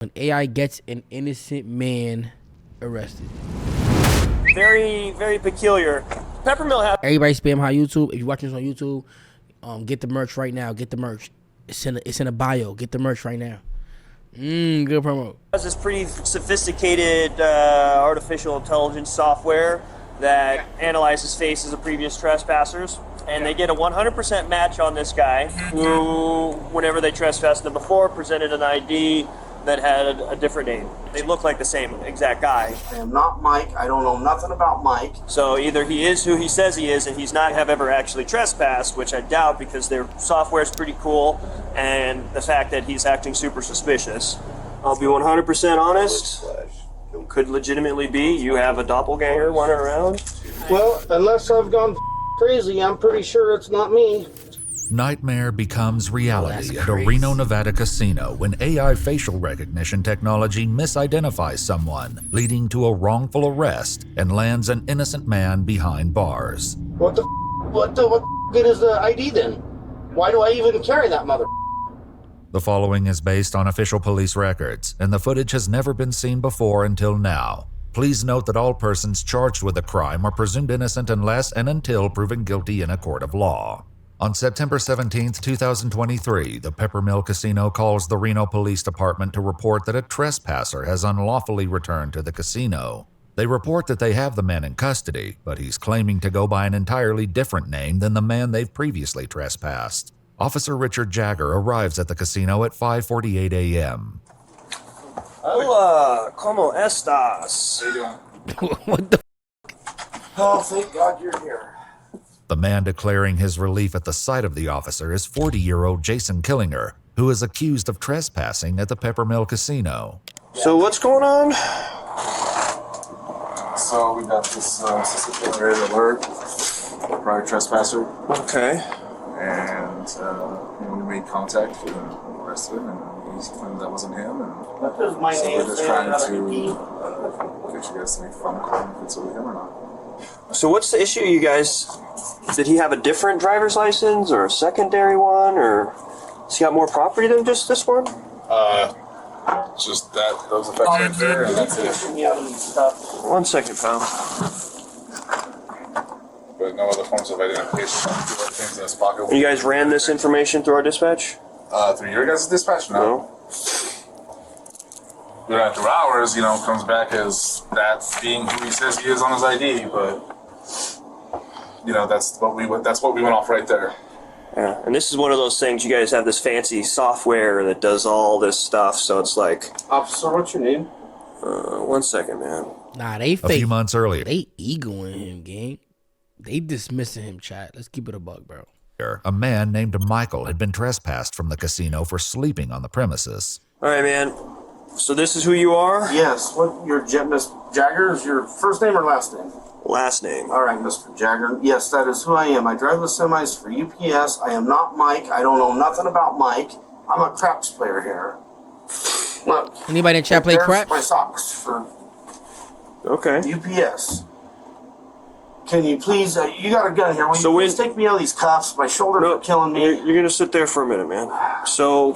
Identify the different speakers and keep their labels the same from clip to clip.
Speaker 1: when AI gets an innocent man arrested.
Speaker 2: Very, very peculiar. Peppermill has...
Speaker 1: Everybody spam how YouTube. If you're watching this on YouTube, get the merch right now. Get the merch. It's in a bio. Get the merch right now. Good promo.
Speaker 2: Has this pretty sophisticated artificial intelligence software that analyzes faces of previous trespassers, and they get a 100% match on this guy who, whenever they trespassed them before, presented an ID that had a different name. They look like the same exact guy.
Speaker 3: I am not Mike. I don't know nothing about Mike.
Speaker 2: So either he is who he says he is, and he's not have ever actually trespassed, which I doubt because their software is pretty cool, and the fact that he's acting super suspicious. I'll be 100% honest. Could legitimately be you have a doppelganger running around.
Speaker 3: Well, unless I've gone crazy, I'm pretty sure it's not me.
Speaker 4: Nightmare becomes reality at a Reno, Nevada casino when AI facial recognition technology misidentifies someone, leading to a wrongful arrest and lands an innocent man behind bars.
Speaker 3: What good is the ID then? Why do I even carry that mother?
Speaker 4: The following is based on official police records, and the footage has never been seen before until now. Please note that all persons charged with a crime are presumed innocent unless and until proven guilty in a court of law. On September 17, 2023, the Peppermill Casino calls the Reno Police Department to report that a trespasser has unlawfully returned to the casino. They report that they have the man in custody, but he's claiming to go by an entirely different name than the man they've previously trespassed. Officer Richard Jagger arrives at the casino at 5:48 a.m.
Speaker 2: Hola, ¿cómo estás?
Speaker 3: How you doing?
Speaker 1: What the?
Speaker 3: Oh, thank God you're here.
Speaker 4: The man declaring his relief at the sight of the officer is 40-year-old Jason Killinger, who is accused of trespassing at the Peppermill Casino.
Speaker 2: So what's going on?
Speaker 5: So we got this suspicious alert, prior trespasser.
Speaker 2: Okay.
Speaker 5: And we made contact and arrested him, and he claimed that wasn't him. And
Speaker 3: What does my
Speaker 5: so
Speaker 3: name
Speaker 5: we're just
Speaker 3: say
Speaker 5: trying
Speaker 3: on
Speaker 5: to
Speaker 3: the ID?
Speaker 5: get you guys to make a phone call if it's with him or not.
Speaker 2: So what's the issue, you guys? Did he have a different driver's license or a secondary one, or has he got more property than just this one?
Speaker 5: Just that, those effects right there, and that's it.
Speaker 3: Me out of these stuff.
Speaker 2: 1 second, pal.
Speaker 5: But no other forms of identification. Things in his pocket.
Speaker 2: You guys ran this information through our dispatch?
Speaker 5: Through your guys' dispatch? No. But after hours, comes back as that being who he says he is on his ID, but that's what we went off right there.
Speaker 2: Yeah, and this is one of those things, you guys have this fancy software that does all this stuff, so it's like...
Speaker 3: Officer, what's your name?
Speaker 2: 1 second, man.
Speaker 1: Nah, they fake.
Speaker 4: A few months earlier,
Speaker 1: They egoing him, gang. They dismissing him, chat. Let's keep it a buck, bro.
Speaker 4: a man named Michael had been trespassed from the casino for sleeping on the premises.
Speaker 2: All right, man. So this is who you are?
Speaker 3: Yes. What, your Miss Jagger is your first name or last name?
Speaker 2: Last name.
Speaker 3: All right, Mr. Jagger. Yes, that is who I am. I drive the semis for UPS. I am not Mike. I don't know nothing about Mike. I'm a craps player here. Look.
Speaker 1: Anybody in chat play
Speaker 3: there's
Speaker 1: craps?
Speaker 3: My socks for
Speaker 2: Okay.
Speaker 3: UPS. Can you please, you got a gun here. Will you please take me out of these cuffs? My shoulders are killing me.
Speaker 2: You're going to sit there for a minute, man. So,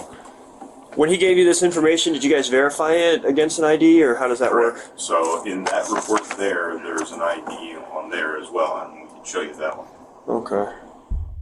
Speaker 2: when he gave you this information, did you guys verify it against an ID, or how does that work?
Speaker 6: So, in that report there's an ID on there as well, and we can show you that one.
Speaker 2: Okay.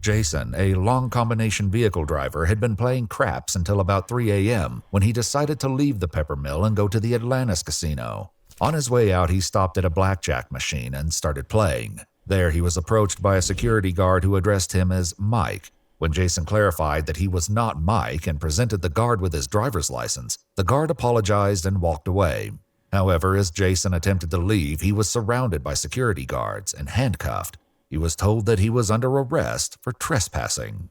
Speaker 4: Jason, a long combination vehicle driver, had been playing craps until about 3 a.m. when he decided to leave the Peppermill and go to the Atlantis casino. On his way out, he stopped at a blackjack machine and started playing. There, he was approached by a security guard who addressed him as Mike. When Jason clarified that he was not Mike and presented the guard with his driver's license, the guard apologized and walked away. However, as Jason attempted to leave, he was surrounded by security guards and handcuffed. He was told that he was under arrest for trespassing.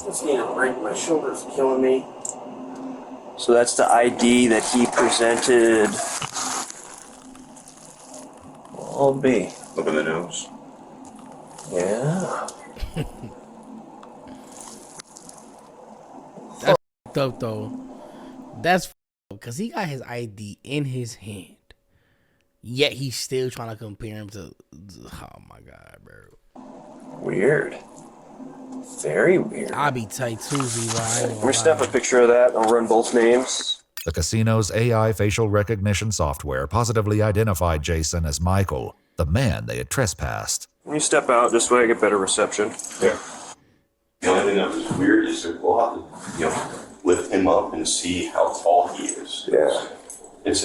Speaker 3: Just need a break. My shoulders are killing me.
Speaker 2: So that's the ID that he presented. I'll be.
Speaker 6: Look in the news.
Speaker 2: Yeah.
Speaker 1: That's f***ed up, though. That's f***ed up, because he got his ID in his hand. Yet he's still trying to compare him to... Oh, my God, bro.
Speaker 2: Weird. Very weird.
Speaker 1: I'll be tight, too, Z-Y.
Speaker 2: Let me snap a picture of that. I'll run both names.
Speaker 4: The casino's AI facial recognition software positively identified Jason as Michael, the man they had trespassed.
Speaker 2: Let me step out this way, I get better reception.
Speaker 6: Yeah. The only thing that was weird is that we'll have to, lift him up and see how tall he is.
Speaker 2: Yeah.
Speaker 6: It's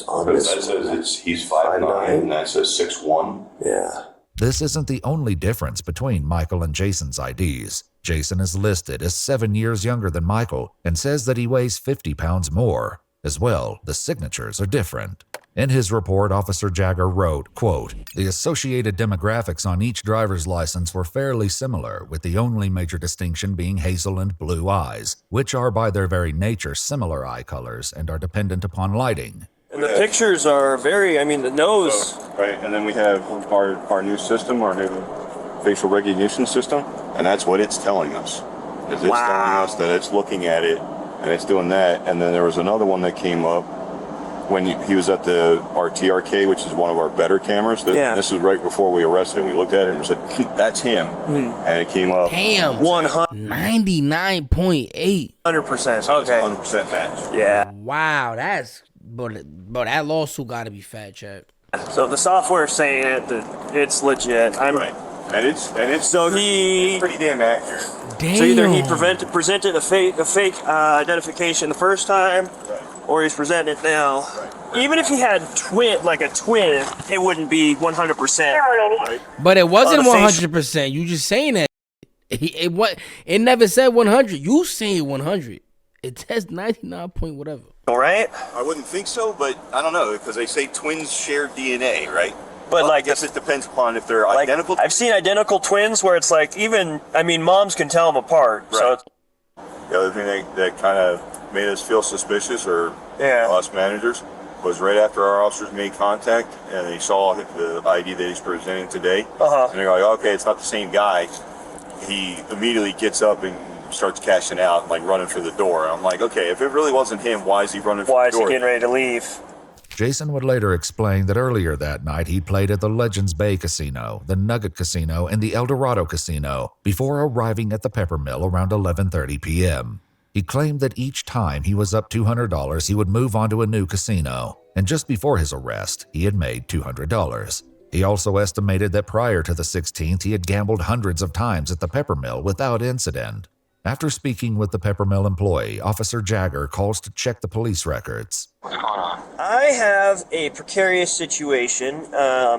Speaker 2: on
Speaker 6: because
Speaker 2: this.
Speaker 6: that says he's 5'9", and that says 6'1".
Speaker 2: Yeah.
Speaker 4: This isn't the only difference between Michael and Jason's IDs. Jason is listed as 7 years younger than Michael and says that he weighs 50 pounds more. As well, the signatures are different. In his report, Officer Jagger wrote, quote, "The associated demographics on each driver's license were fairly similar, with the only major distinction being hazel and blue eyes, which are by their very nature similar eye colors and are dependent upon lighting."
Speaker 2: And the pictures are very, the nose.
Speaker 6: Right, and then we have our new system, our new facial recognition system, and that's what it's telling us. It's telling us that it's looking at it, and it's doing that. And then there was another one that came up when he was at our TRK, which is one of our better cameras. This is right before we arrested him. We looked at it and said, "That's him," and it came up.
Speaker 1: Damn. 99.8.
Speaker 2: 100%. Okay.
Speaker 6: 100% match.
Speaker 2: Yeah.
Speaker 1: Wow, that's but that lawsuit got to be fat, chat.
Speaker 2: So the software's saying it that it's legit.
Speaker 6: Right. And it's
Speaker 2: So he
Speaker 6: pretty damn accurate.
Speaker 1: Damn.
Speaker 2: So either he presented a fake identification the first time, or he's presenting it now. Even if he had a twin, it wouldn't be 100%.
Speaker 6: Right.
Speaker 1: But it wasn't
Speaker 2: On the face-
Speaker 1: 100%. You just saying that. It never said 100. You saying 100. It says 99 point whatever.
Speaker 2: All right.
Speaker 6: I wouldn't think so, but I don't know, because they say twins share DNA, right?
Speaker 2: But
Speaker 6: I guess it depends upon if they're identical.
Speaker 2: I've seen identical twins where it's like moms can tell them apart.
Speaker 6: Right.
Speaker 2: So it's,
Speaker 6: The other thing that kind of made us feel suspicious, or us managers, was right after our officers made contact and they saw the ID that he's presenting today, and they're like, "Okay, it's not the same guy." He immediately gets up and starts cashing out, like running for the door. I'm like, okay, if it really wasn't him, why is he running for the door?
Speaker 2: why is he getting ready to leave?
Speaker 4: Jason would later explain that earlier that night he played at the Legends Bay Casino, the Nugget Casino, and the El Dorado Casino before arriving at the Peppermill around 11:30 p.m. He claimed that each time he was up $200, he would move on to a new casino, and just before his arrest, he had made $200. He also estimated that prior to the 16th, he had gambled hundreds of times at the Peppermill without incident. After speaking with the Peppermill employee, Officer Jagger calls to check the police records.
Speaker 7: What's going on?
Speaker 2: I have a precarious situation.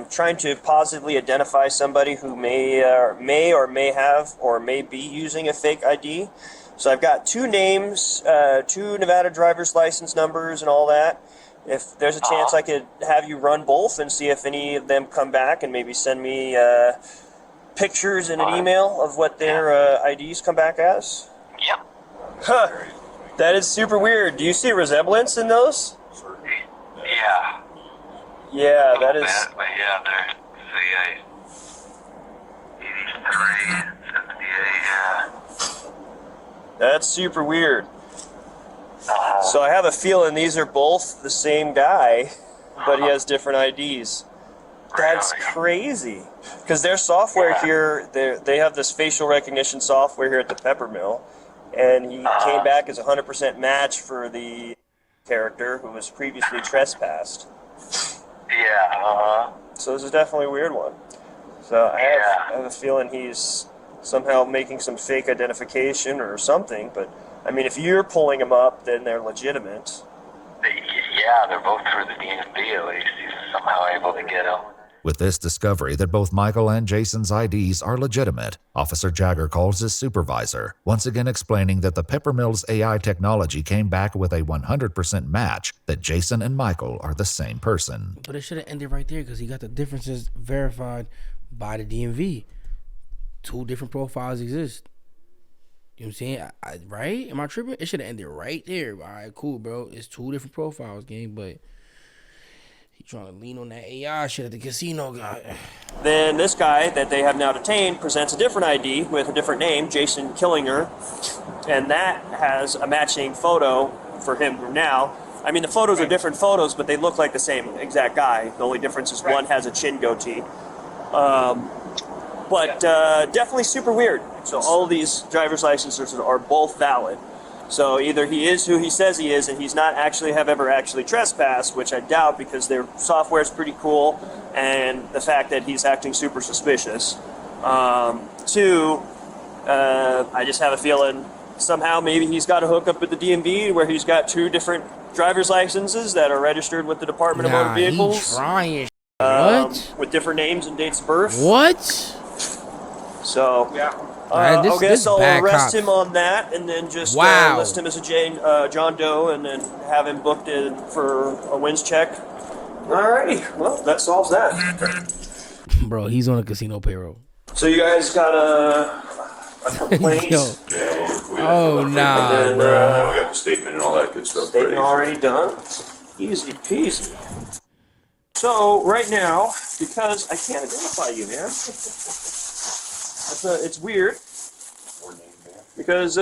Speaker 2: Trying to positively identify somebody who may have or may be using a fake ID. So I've got 2 names, 2 Nevada driver's license numbers and all that. If there's a chance I could have you run both and see if any of them come back and maybe send me pictures in an email of what their IDs come back as?
Speaker 7: Yep.
Speaker 2: Huh. That is super weird. Do you see resemblance in those?
Speaker 7: Yeah.
Speaker 2: Yeah, that is.
Speaker 7: But yeah, they're the 83, 78, yeah.
Speaker 2: That's super weird. So I have a feeling these are both the same guy, but he has different IDs. That's crazy. Because their software here, they have this facial recognition software here at the Peppermill, and he came back as a 100% match for the character who was previously trespassed.
Speaker 7: Yeah,
Speaker 2: So this is definitely a weird one. So I have a feeling he's somehow making some fake identification or something, but I mean, if you're pulling them up, then they're legitimate.
Speaker 7: Yeah, they're both through the DMV at least. He's somehow able to get them.
Speaker 4: With this discovery that both Michael and Jason's IDs are legitimate, Officer Jagger calls his supervisor, once again explaining that the Peppermill's AI technology came back with a 100% match that Jason and Michael are the same person.
Speaker 1: But it should have ended right there because he got the differences verified by the DMV. 2 different profiles exist. You know what I'm saying? Right? Am I tripping? It should have ended right there. All right, cool, bro. It's 2 different profiles, gang, but he trying to lean on that AI shit at the casino guy.
Speaker 2: Then this guy that they have now detained presents a different ID with a different name, Jason Killinger, and that has a matching photo for him now. I mean, the photos are different photos, but they look like the same exact guy. The only difference is one has a chin goatee. But definitely super weird. So all of these driver's licenses are both valid. So either he is who he says he is, and he's not actually ever actually trespassed, which I doubt because their software is pretty cool, and the fact that he's acting super suspicious. Two, I just have a feeling somehow maybe he's got a hookup with the DMV where he's got 2 different driver's licenses that are registered with the Department of Motor Vehicles.
Speaker 1: He's trying. What?
Speaker 2: With different names and dates of birth.
Speaker 1: What?
Speaker 2: So,
Speaker 1: Alright,
Speaker 2: I guess I'll arrest
Speaker 1: cop.
Speaker 2: him on that and then just list him as a John Doe and then have him booked in for a wins check. Alrighty, well, that solves that.
Speaker 1: Bro, he's on a casino payroll.
Speaker 2: So you guys got a complaint?
Speaker 1: Yo. Oh, nah,
Speaker 6: And then,
Speaker 1: bro.
Speaker 6: we got the statement and all that good stuff.
Speaker 2: Statement
Speaker 6: ready.
Speaker 2: already done. Easy peasy. So right now, because I can't identify you, man, it's weird. Because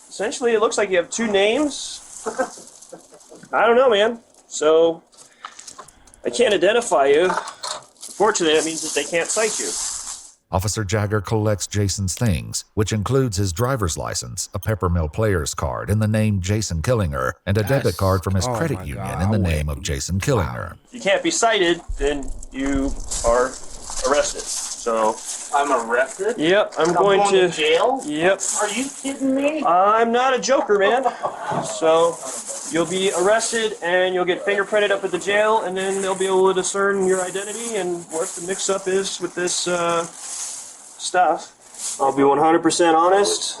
Speaker 2: essentially it looks like you have 2 names. I don't know, man. So I can't identify you. Unfortunately, that means that they can't cite you.
Speaker 4: Officer Jagger collects Jason's things, which includes his driver's license, a Peppermill player's card in the name Jason Killinger, and a debit card from his credit union in the name of Jason Killinger.
Speaker 2: If you can't be cited, then you are arrested. So
Speaker 3: I'm arrested?
Speaker 2: yep, I'm
Speaker 3: going
Speaker 2: to
Speaker 3: jail?
Speaker 2: Yep.
Speaker 3: Are you kidding me?
Speaker 2: I'm not a joker, man. So you'll be arrested and you'll get fingerprinted up at the jail, and then they'll be able to discern your identity and what the mix-up is with this stuff. I'll be 100% honest.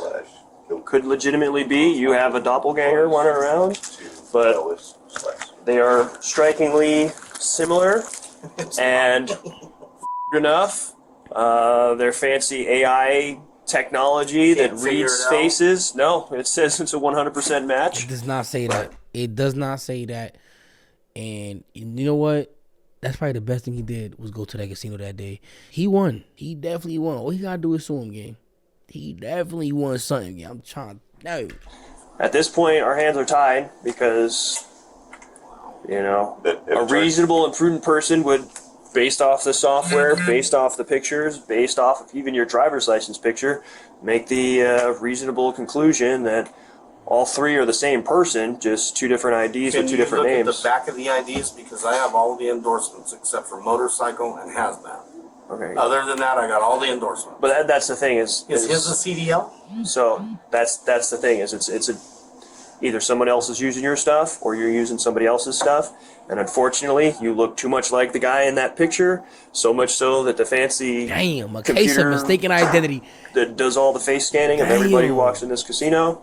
Speaker 2: Could legitimately be you have a doppelganger running around, but they are strikingly similar and enough. Their fancy AI technology that reads faces. No, it says it's a 100% match.
Speaker 1: It does not say that. It does not say that. And you know what? That's probably the best thing he did was go to that casino that day. He won. He definitely won. All he gotta do is sue him, gang. He definitely won something, gang. I'm trying to tell you.
Speaker 2: At this point, our hands are tied because, a reasonable and prudent person would, based off the software, based off the pictures, based off of even your driver's license picture, make the reasonable conclusion that all 3 are the same person, just 2 different IDs with 2 different names.
Speaker 3: Can you look at the back of the IDs? Because I have all the endorsements except for motorcycle and hazmat.
Speaker 2: Okay.
Speaker 3: Other than that, I got all the endorsements.
Speaker 2: But that's the thing is
Speaker 3: Is his a CDL?
Speaker 2: So that's the thing is it's either someone else is using your stuff or you're using somebody else's stuff, and unfortunately you look too much like the guy in that picture, so much so that the fancy
Speaker 1: A case of
Speaker 2: computer
Speaker 1: mistaken identity
Speaker 2: that does all the face scanning of everybody who walks in this casino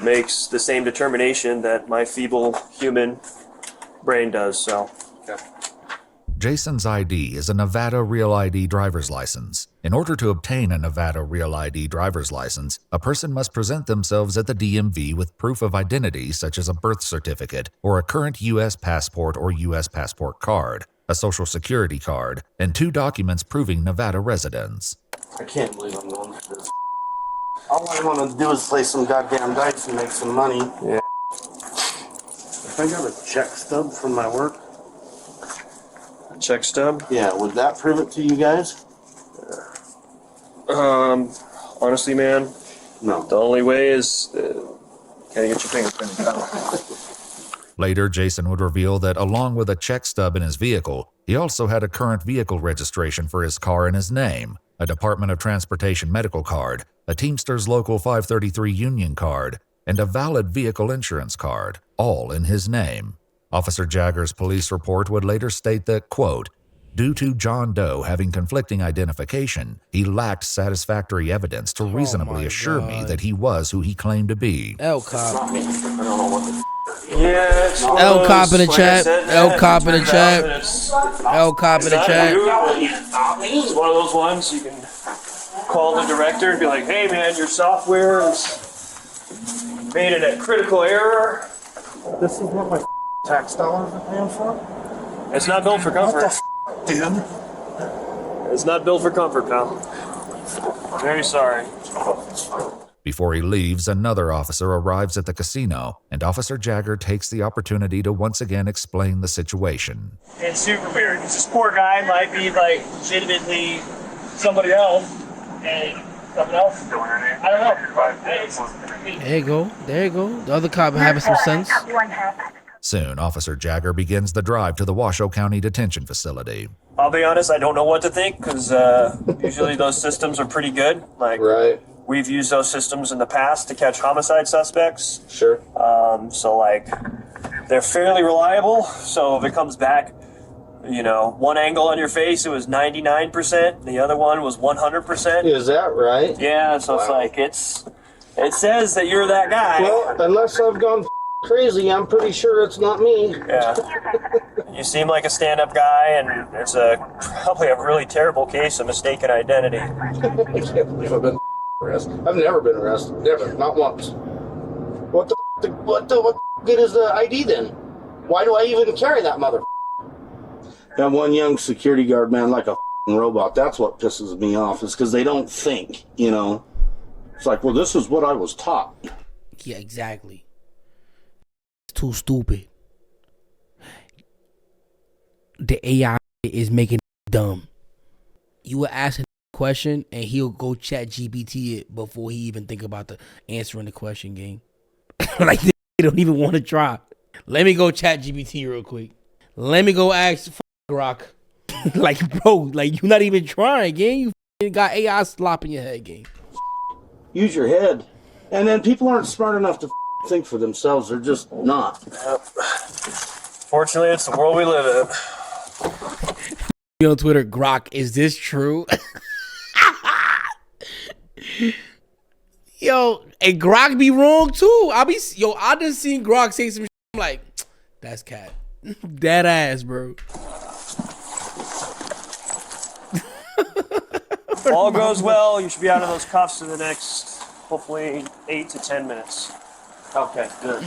Speaker 2: makes the same determination that my feeble human brain does. So
Speaker 4: Jason's ID is a Nevada Real ID driver's license. In order to obtain a Nevada Real ID driver's license, a person must present themselves at the DMV with proof of identity such as a birth certificate or a current U.S. passport or U.S. passport card, a social security card, and 2 documents proving Nevada residence.
Speaker 3: I can't believe I'm going for this. All I want to do is play some goddamn dice and make some money.
Speaker 2: Yeah.
Speaker 3: If I got a check stub from my work,
Speaker 2: check stub.
Speaker 3: yeah, would that prove it to you guys?
Speaker 2: Honestly, man,
Speaker 3: No.
Speaker 2: the only way is can you get your fingerprinted out?
Speaker 4: Later, Jason would reveal that along with a check stub in his vehicle, he also had a current vehicle registration for his car in his name, a Department of Transportation medical card, a Teamsters Local 533 union card, and a valid vehicle insurance card, all in his name. Officer Jagger's police report would later state that, quote, due to John Doe having conflicting identification, he lacked satisfactory evidence to reasonably assure me that he was who he claimed to be.
Speaker 1: L cop.
Speaker 2: Yeah, it's one of
Speaker 1: L cop
Speaker 2: those,
Speaker 1: in the
Speaker 2: like I
Speaker 1: chat.
Speaker 2: said,
Speaker 1: L
Speaker 2: man,
Speaker 1: cop in the
Speaker 2: it turns
Speaker 1: chat.
Speaker 2: out that it's
Speaker 1: L cop in the
Speaker 2: not
Speaker 1: chat.
Speaker 2: you. It's one of those ones you can call the director and be like, hey man, your software is made it a critical error.
Speaker 3: This is what my tax dollars are paying for?
Speaker 2: It's not built for comfort.
Speaker 3: Dude.
Speaker 2: It's not built for comfort, pal. Very sorry.
Speaker 4: Before he leaves, another officer arrives at the casino, and Officer Jagger takes the opportunity to once again explain the situation.
Speaker 2: It's super weird because this poor guy might be like legitimately somebody else, and Something else? I don't know.
Speaker 1: There you go. There you go. The other cop having some sense.
Speaker 4: Soon, Officer Jagger begins the drive to the Washoe County Detention Facility.
Speaker 2: I'll be honest, I don't know what to think because usually those systems are pretty good. Like,
Speaker 3: Right.
Speaker 2: we've used those systems in the past to catch homicide suspects.
Speaker 3: Sure.
Speaker 2: So, like, they're fairly reliable. So if it comes back, you know, one angle on your face, it was 99%. The other one was 100%.
Speaker 3: Is that right?
Speaker 2: Yeah, so it's like, it says that you're that guy.
Speaker 3: Well, unless I've gone crazy, I'm pretty sure it's not me.
Speaker 2: Yeah. You seem like a stand-up guy, and it's probably a really terrible case of mistaken identity.
Speaker 3: I can't believe I've been arrested. I've never been arrested. Never. Not once. What the good is the ID then? Why do I even carry that mother? That one young security guard, man, like a robot. That's what pisses me off, is because they don't think, you know. It's like, well, this is what I was taught.
Speaker 1: Yeah, exactly. It's too stupid. The AI is making it dumb. You will ask a question and he'll go chat GPT it before he even think about the answering the question, gang. Like, they don't even want to try. Let me go chat GPT real quick. Let me go ask Grok. Like, bro, like, you're not even trying, gang. You got AI slop in your head, gang.
Speaker 3: Use your head. And then people aren't smart enough to think for themselves. They're just not.
Speaker 2: Yep. Fortunately, it's the world we live in.
Speaker 1: On Twitter, Grok, is this true? Yo, and Grok be wrong too. I just seen Grok say some shit. I'm like, that's cat. Dead ass, bro.
Speaker 2: If all goes well, you should be out of those cuffs in the next, hopefully, 8 to 10 minutes.
Speaker 3: Okay, good.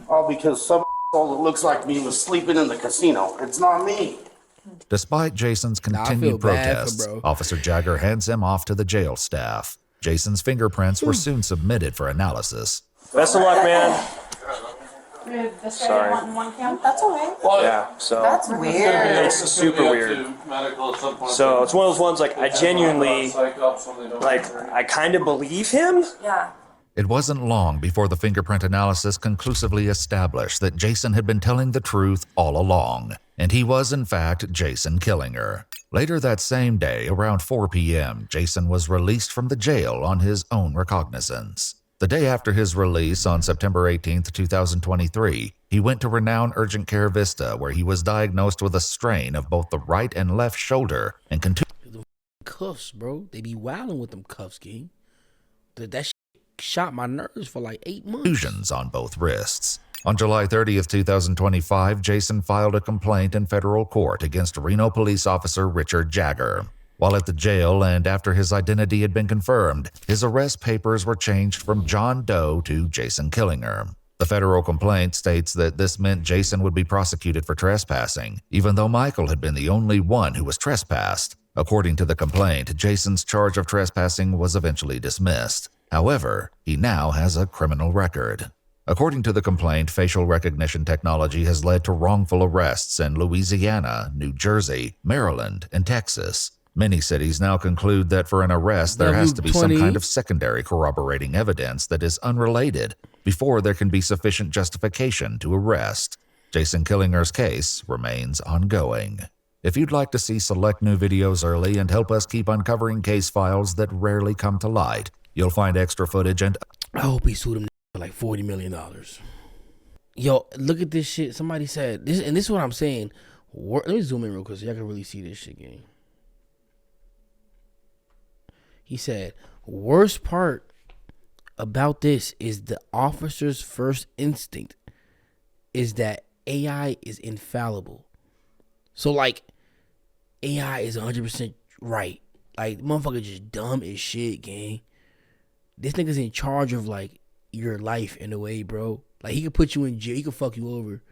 Speaker 3: All because some that looks like me was sleeping in the casino. It's not me.
Speaker 4: Despite Jason's
Speaker 1: I feel
Speaker 4: continued
Speaker 1: bad for
Speaker 4: protests,
Speaker 1: bro.
Speaker 4: Officer Jagger hands him off to the jail staff. Jason's fingerprints were soon submitted for analysis.
Speaker 2: Best of luck, man. Sorry.
Speaker 8: That's okay.
Speaker 2: Yeah, so
Speaker 8: That's weird.
Speaker 2: it's super weird. So it's one of those ones, like, I genuinely, like, I kind of believe him.
Speaker 8: Yeah.
Speaker 4: It wasn't long before the fingerprint analysis conclusively established that Jason had been telling the truth all along, and he was in fact Jason Killinger. Later that same day, around 4 p.m., Jason was released from the jail on his own recognizance. The day after his release on September 18, 2023, he went to renowned urgent care Vista, where he was diagnosed with a strain of both the right and left shoulder and
Speaker 1: Cuffs, bro. They be wilding with them cuffs, gang. That shit shot my nerves for like 8 months.
Speaker 4: contusions on both wrists. On July 30th, 2025, Jason filed a complaint in federal court against Reno police officer Richard Jagger. While at the jail and after his identity had been confirmed, his arrest papers were changed from John Doe to Jason Killinger. The federal complaint states that this meant Jason would be prosecuted for trespassing, even though Michael had been the only one who was trespassed. According to the complaint, Jason's charge of trespassing was eventually dismissed. However, he now has a criminal record. According to the complaint, facial recognition technology has led to wrongful arrests in Louisiana, New Jersey, Maryland, and Texas. Many cities now conclude that for an arrest, there has to be some kind of secondary corroborating evidence that is unrelated before there can be sufficient justification to arrest. Jason Killinger's case remains ongoing. If you'd like to see select new videos early and help us keep uncovering case files that rarely come to light, you'll find extra footage and
Speaker 1: I hope he sued him for like $40 million. Yo, look at this shit. Somebody said this, and this is what I'm saying. Let me zoom in real quick so y'all can really see this shit, gang. He said, worst part about this is the officer's first instinct is that AI is infallible. So, like, AI is 100% right. Like, motherfucker just dumb as shit, gang. This nigga's in charge of, like, your life in a way, bro. Like, he could put you in jail. He could fuck you over.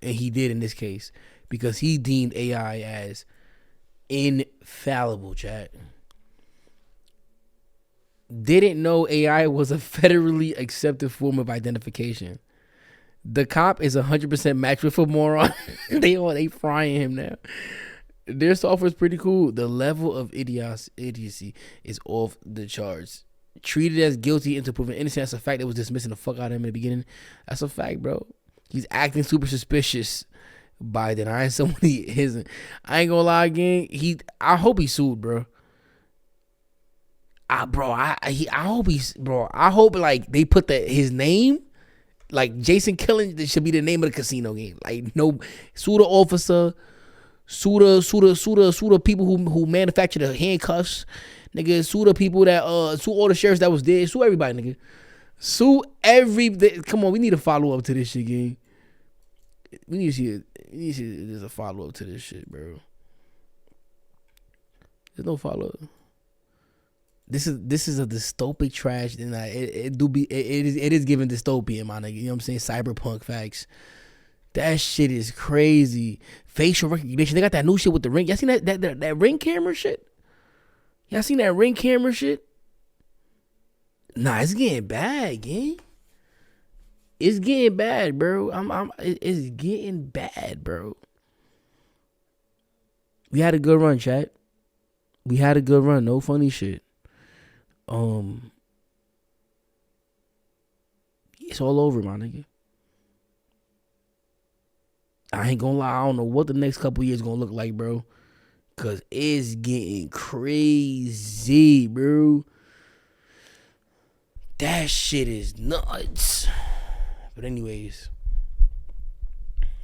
Speaker 1: And he did in this case. Because he deemed AI as infallible, chat. Didn't know AI was a federally accepted form of identification. The cop is 100% matched with a moron. They frying him now. Their software is pretty cool. The level of idiocy is off the charts. Treated as guilty until proven innocent. That's a fact. That was dismissing the fuck out of him in the beginning. That's a fact, bro. He's acting super suspicious by denying someone he isn't. I ain't gonna lie, gang. I hope he sued, bro. I hope like they put his name, like Jason Killing, that should be the name of the casino game. Like, no, sue the officer, sue the people who manufacture the handcuffs, nigga. Sue the people that sue all the sheriffs that was there. Sue everybody, nigga. Sue come on, we need a follow up to this shit, gang. We need to see there's a follow up to this shit, bro. There's no follow up. This is a dystopic trash, and it is giving dystopian, my nigga. You know what I'm saying? Cyberpunk facts. That shit is crazy. Facial recognition. They got that new shit with the ring. Y'all seen that ring camera shit? Y'all seen that ring camera shit? Nah, it's getting bad, gang. It's getting bad, bro. It's getting bad, bro. We had a good run, chat. We had a good run. No funny shit. It's all over, my nigga. I ain't gonna lie, I don't know what the next couple years gonna look like, bro. Cause it's getting crazy, bro. That shit is nuts. But anyways,